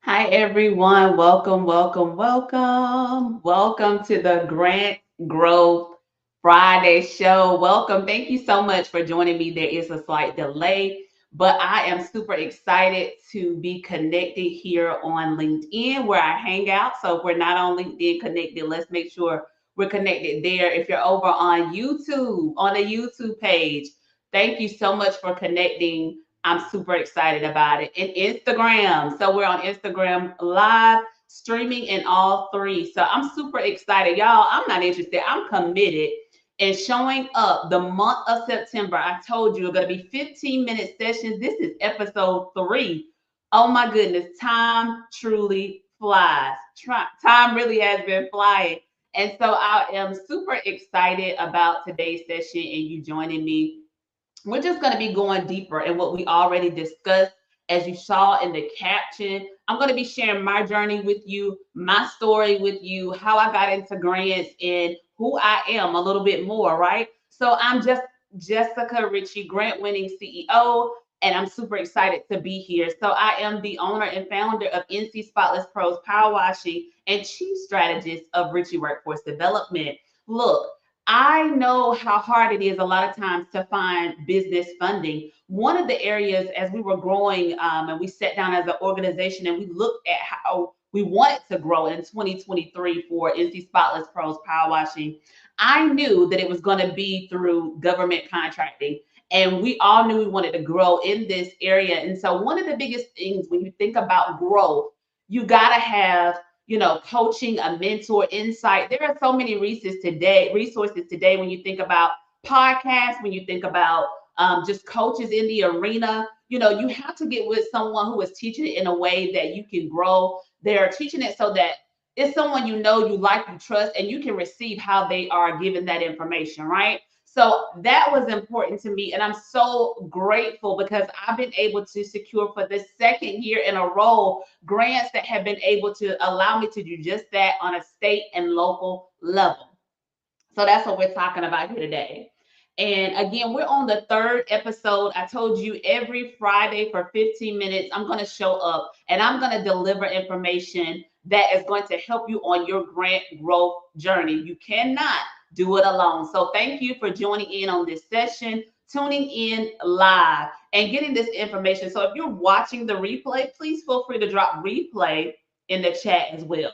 Hi, everyone. Welcome, welcome, welcome. Welcome to the Grant Growth Friday show. Welcome. Thank you so much for joining me. There is a slight delay, but I am super excited to be connected here on LinkedIn where I hang out. So if we're not on LinkedIn connected, let's make sure we're connected there. If you're over on YouTube, on the YouTube page, thank you so much for connecting. I'm super excited about it. And Instagram. So we're on Instagram live, streaming in all three. So I'm super excited. Y'all, I'm not interested. I'm committed and showing up the month of September. I told you, it's going to be 15-minute sessions. This is episode 3. Oh my goodness, time truly flies. Time really has been flying. And so I am super excited about today's session and you joining me. We're just going to be going deeper in what we already discussed. As you saw in the caption, I'm going to be sharing my journey with you, my story with you, how I got into grants, and who I am a little bit more, right? So I'm just Jessica Richey, grant winning CEO, and I'm super excited to be here. So I am the owner and founder of NC Spotless Pros Power Washing and chief strategist of Richey Workforce Development. Look, I know how hard it is a lot of times to find business funding. One of the areas as we were growing and we sat down as an organization and we looked at how we wanted to grow in 2023 for NC Spotless Pros Power Washing, I knew that it was going to be through government contracting. And we all knew we wanted to grow in this area. And so one of the biggest things when you think about growth, you got to have coaching, a mentor, insight. There are so many resources today when you think about podcasts, when you think about just coaches in the arena. You have to get with someone who is teaching it in a way that you can grow. They're teaching it so that it's someone you like, you trust, and you can receive how they are given that information, right? So that was important to me. And I'm so grateful because I've been able to secure for the second year in a row grants that have been able to allow me to do just that on a state and local level. So that's what we're talking about here today. And again, we're on the third episode. I told you every Friday for 15 minutes, I'm going to show up and I'm going to deliver information that is going to help you on your grant growth journey. You cannot do it alone. So thank you for joining in on this session, tuning in live and getting this information. So if you're watching the replay, please feel free to drop replay in the chat as well,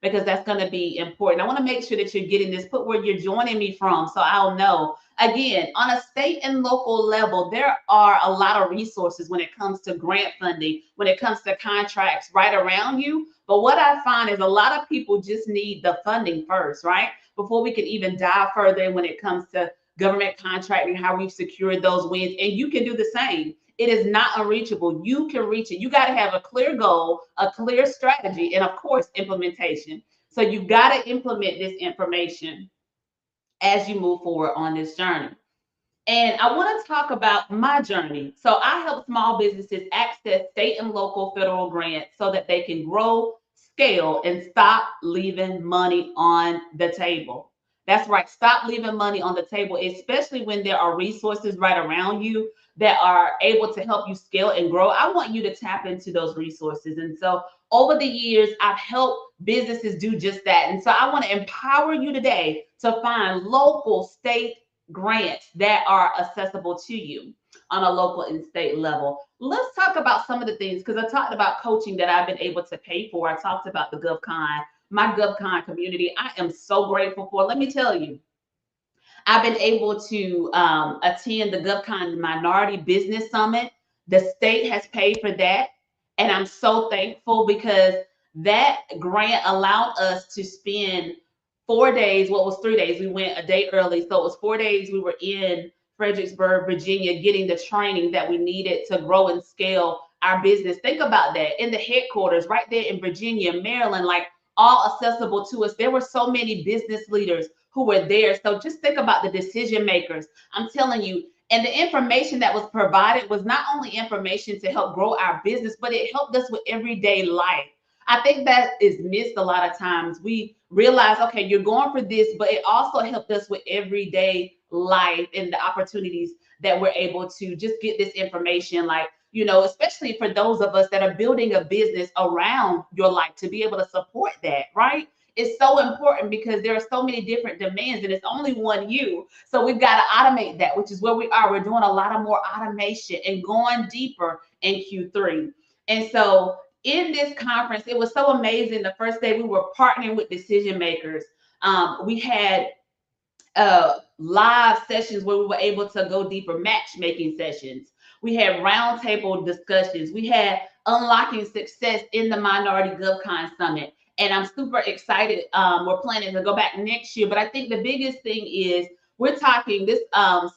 because that's going to be important. I want to make sure that you're getting this, put where you're joining me from so I'll know. Again, on a state and local level, there are a lot of resources when it comes to grant funding, when it comes to contracts right around you. But what I find is a lot of people just need the funding first, right? Before we can even dive further when it comes to government contracting, how we've secured those wins. And you can do the same. It is not unreachable. You can reach it. You got to have a clear goal, a clear strategy, and of course, implementation. So you've got to implement this information as you move forward on this journey. And I want to talk about my journey. So I help small businesses access state and local federal grants so that they can grow, scale, and stop leaving money on the table. That's right. Stop leaving money on the table, especially when there are resources right around you that are able to help you scale and grow. I want you to tap into those resources. And so over the years, I've helped businesses do just that. And so I want to empower you today to find local, state, grants that are accessible to you on a local and state level. Let's talk about some of the things because I talked about coaching that I've been able to pay for. I talked about the GovCon, my GovCon community. I am so grateful for. Let me tell you, I've been able to attend the GovCon Minority Business Summit. The state has paid for that. And I'm so thankful because that grant allowed us to spend 4 days. Well, it was 3 days. We went a day early. So it was 4 days. We were in Fredericksburg, Virginia, getting the training that we needed to grow and scale our business. Think about that in the headquarters right there in Virginia, Maryland, like all accessible to us. There were so many business leaders who were there. So just think about the decision makers. I'm telling you, and the information that was provided was not only information to help grow our business, but it helped us with everyday life. I think that is missed a lot of times. We realize, okay, you're going for this, but it also helped us with everyday life and the opportunities that we're able to just get this information. Like especially for those of us that are building a business around your life, to be able to support that, right? It's so important because there are so many different demands and it's only one you. So we've got to automate that, which is where we are. We're doing a lot of more automation and going deeper in Q3. And so in this conference, it was so amazing. The first day we were partnering with decision makers. We had live sessions where we were able to go deeper, matchmaking sessions. We had roundtable discussions. We had unlocking success in the Minority GovCon Summit. And I'm super excited. We're planning to go back next year. But I think the biggest thing is we're talking this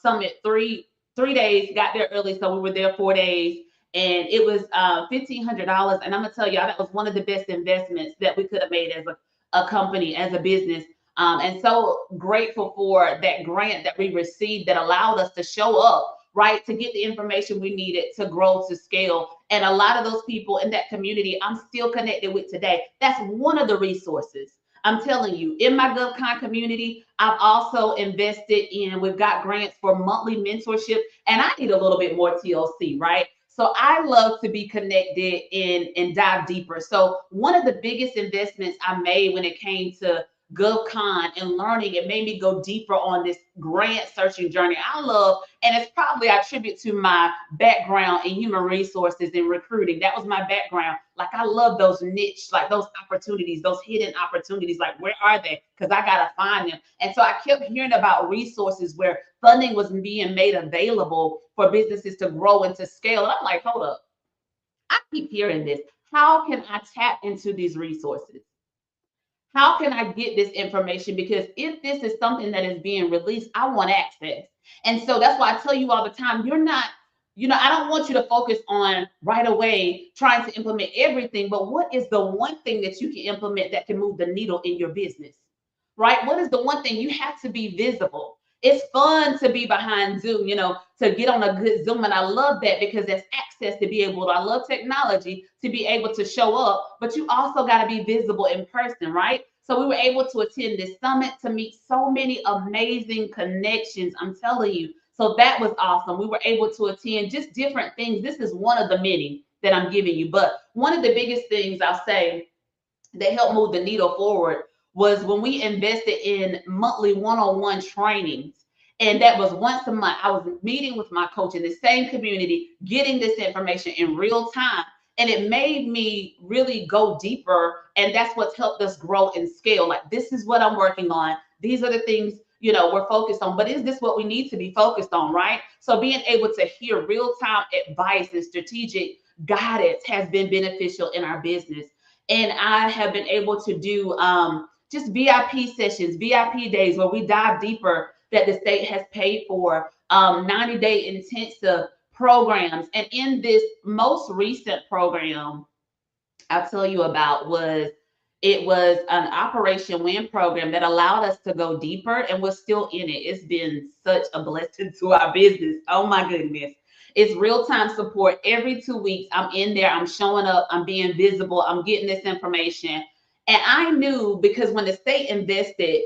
summit three days, got there early. So we were there 4 days. And it was $1,500. And I'm going to tell y'all, that was one of the best investments that we could have made as a company, as a business. And so grateful for that grant that we received that allowed us to show up, right, to get the information we needed to grow, to scale. And a lot of those people in that community I'm still connected with today. That's one of the resources. I'm telling you, in my GovCon community, I've also invested in, we've got grants for monthly mentorship, and I need a little bit more TLC, right? So I love to be connected and dive deeper. So one of the biggest investments I made when it came to GovCon and learning, it made me go deeper on this grant searching journey I love. And it's probably I attribute to my background in human resources and recruiting. That was my background. Like I love those niche, like those opportunities, those hidden opportunities. Like where are they? Because I got to find them. And so I kept hearing about resources where funding was being made available for businesses to grow and to scale. And I'm like, hold up. I keep hearing this. How can I tap into these resources? How can I get this information? Because if this is something that is being released, I want access. And so that's why I tell you all the time, you're not, I don't want you to focus on right away trying to implement everything, but what is the one thing that you can implement that can move the needle in your business, right? What is the one thing? You have to be visible. It's fun to be behind Zoom, to get on a good Zoom. And I love that because there's access to be able to, I love technology to be able to show up, but you also got to be visible in person, right? So we were able to attend this summit to meet so many amazing connections. I'm telling you. So that was awesome. We were able to attend just different things. This is one of the many that I'm giving you. But one of the biggest things I'll say that helped move the needle forward was when we invested in monthly one-on-one trainings. And that was once a month. I was meeting with my coach in the same community, getting this information in real time. And it made me really go deeper. And that's what's helped us grow and scale. Like, this is what I'm working on. These are the things, we're focused on. But is this what we need to be focused on, right? So being able to hear real-time advice and strategic guidance has been beneficial in our business. And I have been able to do just VIP sessions, VIP days where we dive deeper that the state has paid for, 90-day intensive programs. And in this most recent program I'll tell you about it was an Operation Win program that allowed us to go deeper, and we're still in it. It's been such a blessing to our business. Oh my goodness. It's real-time support. Every 2 weeks, I'm in there, I'm showing up, I'm being visible, I'm getting this information. And I knew because when the state invested,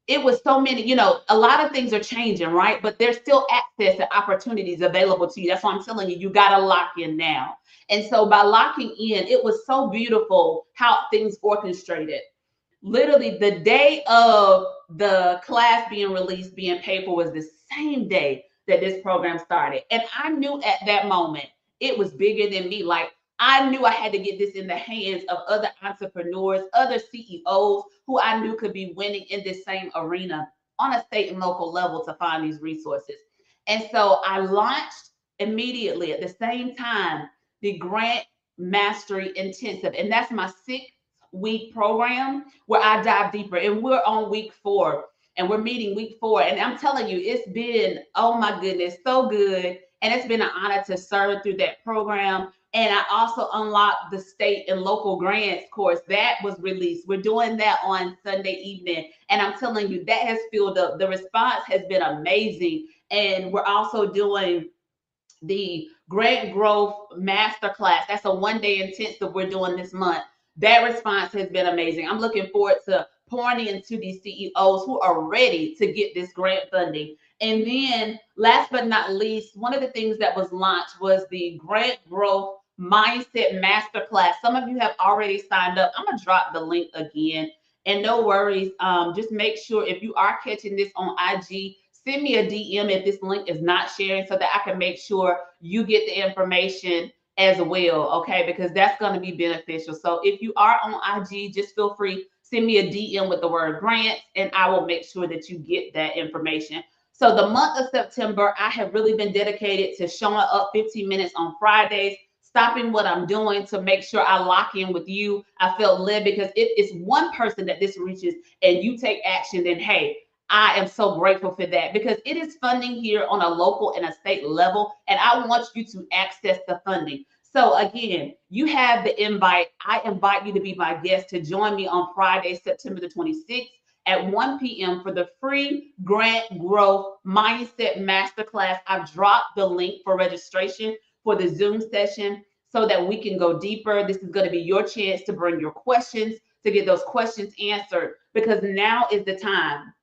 it was so many, a lot of things are changing, right? But there's still access and opportunities available to you. That's why I'm telling you, you got to lock in now. And so by locking in, it was so beautiful how things orchestrated. Literally the day of the class being released, being paid for was the same day that this program started. And I knew at that moment it was bigger than me. Like, I knew I had to get this in the hands of other entrepreneurs, other CEOs who I knew could be winning in this same arena on a state and local level to find these resources. And so I launched immediately at the same time the Grant Mastery Intensive. And that's my 6-week program where I dive deeper. And we're on week 4 and we're meeting week 4. And I'm telling you, it's been, oh my goodness, so good. And it's been an honor to serve through that program. And I also unlocked the state and local grants course that was released. We're doing that on Sunday evening. And I'm telling you, that has filled up. The response has been amazing. And we're also doing the Grant Growth Masterclass. That's a 1-day intensive we're doing this month. That response has been amazing. I'm looking forward to pouring into these CEOs who are ready to get this grant funding. And then last but not least, one of the things that was launched was the Grant Growth Mindset Masterclass. Some of you have already signed up. I'm going to drop the link again. And no worries, just make sure if you are catching this on IG, send me a DM if this link is not sharing so that I can make sure you get the information as well, okay? Because that's going to be beneficial. So if you are on IG, just feel free, send me a DM with the word grants, and I will make sure that you get that information. So the month of September, I have really been dedicated to showing up 15 minutes on Fridays, stopping what I'm doing to make sure I lock in with you. I felt led because if it's one person that this reaches and you take action, then hey, I am so grateful for that because it is funding here on a local and a state level, and I want you to access the funding. So again, you have the invite. I invite you to be my guest to join me on Friday, September the 26th at 1 p.m. for the free Grant Growth Mindset Masterclass. I've dropped the link for registration for the Zoom session so that we can go deeper. This is going to be your chance to bring your questions, to get those questions answered, because now is the time.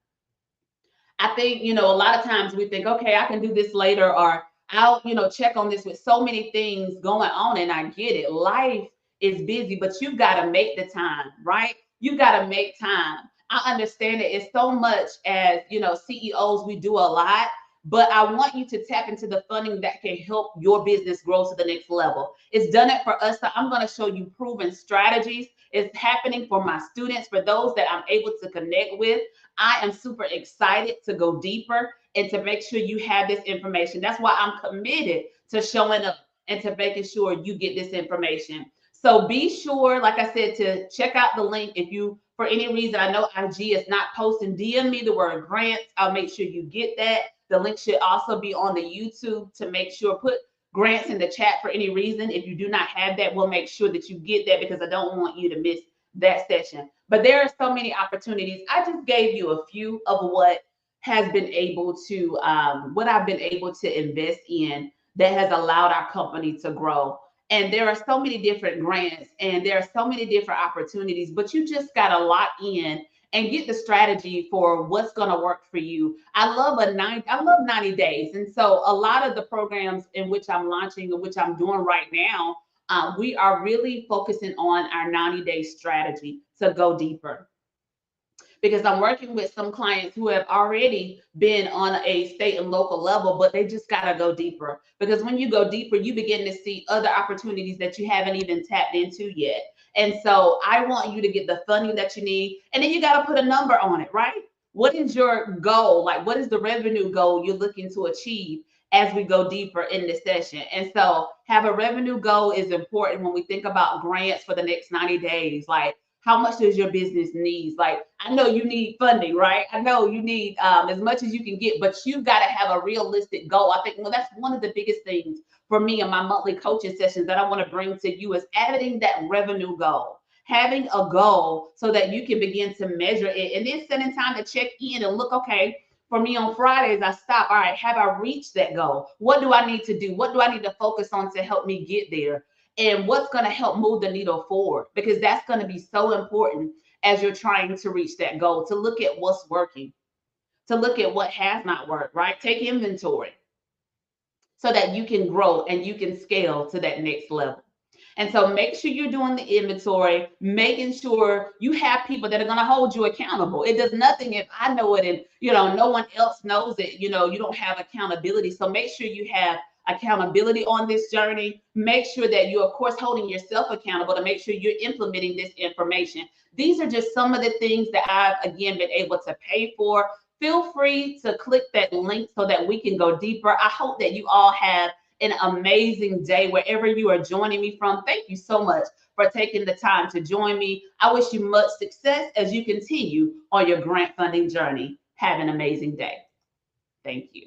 I think, a lot of times we think, okay, I can do this later, or I'll, check on this with so many things going on. And I get it. Life is busy, but you've got to make the time, right? You've got to make time. I understand it. It's so much as, CEOs, we do a lot, but I want you to tap into the funding that can help your business grow to the next level. It's done it for us. So I'm going to show you proven strategies. It's happening for my students, for those that I'm able to connect with. I am super excited to go deeper and to make sure you have this information. That's why I'm committed to showing up and to making sure you get this information. So be sure, like I said, to check out the link. If you, for any reason, I know IG is not posting, DM me the word grants. I'll make sure you get that. The link should also be on the YouTube to make sure, put grants in the chat for any reason. If you do not have that, we'll make sure that you get that because I don't want you to miss that session. But there are so many opportunities. I just gave you a few of what has been able to, what I've been able to invest in that has allowed our company to grow. And there are so many different grants and there are so many different opportunities, but you just got to lock in and get the strategy for what's going to work for you. I love 90 days. And so a lot of the programs in which I'm launching and which I'm doing right now, we are really focusing on our 90-day strategy to go deeper. Because I'm working with some clients who have already been on a state and local level, but they just got to go deeper. Because when you go deeper, you begin to see other opportunities that you haven't even tapped into yet. And so I want you to get the funding that you need. And then you got to put a number on it, right? What is your goal? Like, what is the revenue goal you're looking to achieve as we go deeper in this session? And so have a revenue goal is important when we think about grants for the next 90 days. Like, how much does your business need? Like, I know you need funding, right? I know you need as much as you can get, but you've got to have a realistic goal. I think, that's one of the biggest things for me in my monthly coaching sessions that I want to bring to you is adding that revenue goal, having a goal so that you can begin to measure it and then setting time to check in and look, okay, for me on Fridays, I stop. All right, have I reached that goal? What do I need to do? What do I need to focus on to help me get there? And what's going to help move the needle forward, because that's going to be so important as you're trying to reach that goal, to look at what's working, to look at what has not worked, right? Take inventory so that you can grow and you can scale to that next level. And so make sure you're doing the inventory, making sure you have people that are going to hold you accountable. It does nothing if I know it and, no one else knows it. You don't have accountability. So make sure you have accountability on this journey. Make sure that you're, of course, holding yourself accountable to make sure you're implementing this information. These are just some of the things that I've, again, been able to pay for. Feel free to click that link so that we can go deeper. I hope that you all have an amazing day wherever you are joining me from. Thank you so much for taking the time to join me. I wish you much success as you continue on your grant funding journey. Have an amazing day. Thank you.